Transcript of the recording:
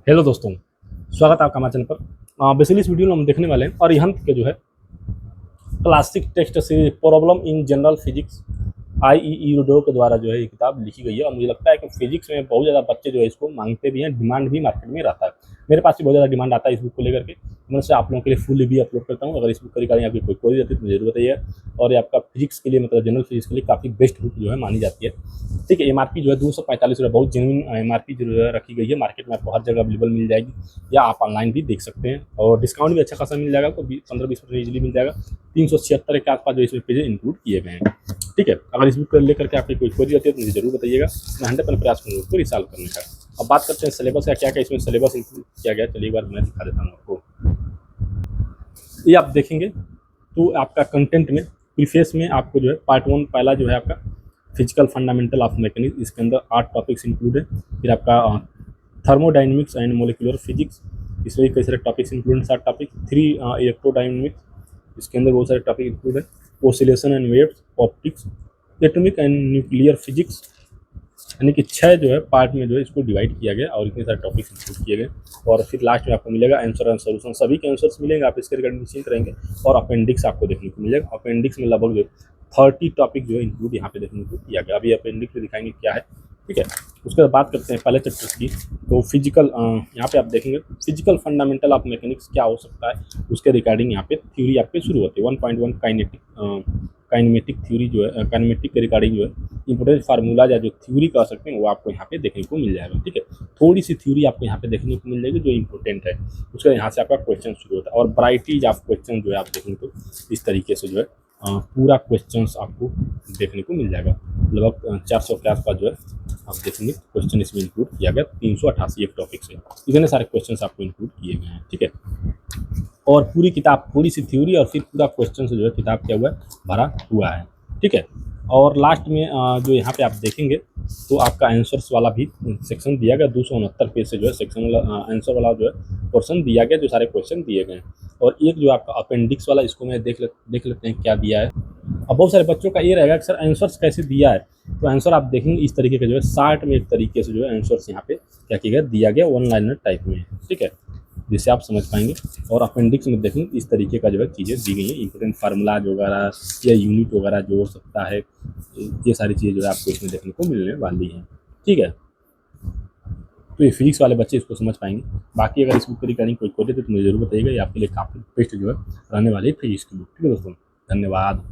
Hello दोस्तों, स्वागत है आपका हमारे चैनल पर। बेसिकली इस वीडियो में हम देखने वाले हैं अरिहंत के जो है classic text series problem in general physics IEE रोडो के द्वारा जो है ये किताब लिखी गई है। और मुझे लगता है कि फिजिक्स में बहुत ज़्यादा बच्चे जो है इसको मांगते भी हैं, डिमांड भी मार्केट में रहता है। मेरे पास भी बहुत ज़्यादा डिमांड आता है इस बुक को लेकर के। मैं से आप लोगों के लिए फुल भी अपलोड करता हूँ। अगर इस बुक का रिगार्डिंग आपकी कोई क्वेरी रहती है तो मुझे जरूर बताइए। और ये आपका फिजिक्स के लिए मतलब जनरल फिजिक्स के लिए काफ़ी बेस्ट बुक जो है मानी जाती है। ठीक है, MRP जो है 245 रुपये, बहुत जेन्युइन MRP जो है रखी गई है। मार्केट में आपको हर जगह अवेलेबल मिल जाएगी, या आप ऑनलाइन भी देख सकते हैं। और डिस्काउंट भी अच्छा खासा मिल जाएगा, आपको 15-20% ईजिली मिल जाएगा। 376 के आसपास जो इसमें पेज इंक्लूड किए गए हैं। ठीक है, अगर इस बुक को लेकर के आपकी कोई क्वेरी रहती है तो मुझे जरूर बताइएगा। मैं 100% प्रयास करूँगा उसको रिसॉल्व करने का। अब बात करते हैं सिलेबस का, क्या क्या इसमें सिलेबस इंक्लूड किया गया। चलिए एक बार मैं दिखा देता हूँ आपको। ये आप देखेंगे तो आपका कंटेंट में प्रीफेस में आपको जो है पार्ट 1 पहला जो है आपका फिजिकल फंडामेंटल ऑफ मैकेनिक्स, इसके अंदर 8 टॉपिक्स इंक्लूड है। फिर आपका थर्मोडाइनमिक्स एंड मोलिकुलर फिजिक्स, इसमें कई सारे टॉपिक्स इंक्लूड हैं, 7 टॉपिक। 3 इलेक्ट्रोडाइनमिक्स, इसके अंदर बहुत सारे टॉपिक इंक्लूड है। Oscillation and waves, optics, atomic and nuclear physics, यानी कि 6 जो है पार्ट में जो है इसको डिवाइड किया गया और इतने सारे टॉपिक्स इंक्लूड किए गए। और फिर लास्ट में आपको मिलेगा आंसर एंड सॉल्यूशन, सभी के आंसर्स मिलेंगे, आप इसके रिगार्डिंग निश्चिंत रहेंगे। और अपेंडिक्स आपको देखने को मिलेगा। अपेंडिक्स में लगभग जो 30 टॉपिक जो है इंक्लूड यहाँ पे देखने को किया गया। अभी अपेंडिक्स में दिखाएंगे क्या है। ठीक है, उसके बाद बात करते हैं पहले चैप्टर की। तो फिजिकल यहाँ पे आप देखेंगे फिजिकल फंडामेंटल ऑफ मैकेनिक्स क्या हो सकता है, उसके रिगार्डिंग यहाँ पे थ्योरी आपके शुरू होती है। 1.1 काइनेमेटिक थ्योरी जो है, काइनेमेटिक के रिगार्डिंग जो है इंपोर्टेंट फार्मूला या जो थ्योरी कह सकते हैं वो आपको यहाँ पे देखने को मिल जाएगा। ठीक है, थोड़ी सी थ्योरी आपको यहाँ पे देखने को मिल जाएगी जो इंपॉर्टेंट है। उसके यहाँ से आपका क्वेश्चन शुरू होता है और वैराइटीज ऑफ क्वेश्चन जो है आप देखेंगे तो इस तरीके से जो है पूरा क्वेश्चंस आपको देखने को मिल जाएगा। लगभग 400 के आसपास जो है आप देखेंगे क्वेश्चन इसमें इंक्लूड किया गया। 388 एक टॉपिक से इतने सारे क्वेश्चंस आपको इंक्लूड किए गए हैं। ठीक है, और पूरी किताब थोड़ी सी थ्योरी और फिर पूरा क्वेश्चन से जो है किताब क्या हुआ है भरा हुआ है। ठीक है, और लास्ट में जो यहाँ पे आप देखेंगे तो आपका आंसर्स वाला भी सेक्शन दिया गया। 269 पेज से जो है सेक्शन वाला आंसर वाला जो है पोर्शन दिया गया, जो सारे क्वेश्चन दिए गए हैं। और एक जो आपका अपेंडिक्स वाला, इसको मैं देख लेते हैं क्या दिया है। अब बहुत सारे बच्चों का ये रहेगा कि सर आंसर्स कैसे दिया है। तो आंसर आप देखेंगे इस तरीके का जो है 60 में एक तरीके से जो है आंसर्स यहाँ पे क्या किया गया, दिया गया 1 लाइनर टाइप में। ठीक है, जिससे आप समझ पाएंगे। और अपेंडिक्स में देखेंगे इस तरीके का जो है चीज़ें दी गई हैं, इंपॉर्टेंट फार्मूला वगैरह या यूनिट वगैरह जो हो सकता है, ये सारी चीज़ें जो है आपको इसमें देखने को मिलने वाली हैं। ठीक है, तो ये फिजिक्स वाले बच्चे इसको समझ पाएंगे। बाकी अगर इस बुक की रिगार्डिंग कोई क्वेरी तो मुझे जरूर बताइएगा। ये आपके लिए काफ़ी बेस्ट जो है रहने वाली है फिजिक्स की बुक। ठीक है दोस्तों, धन्यवाद।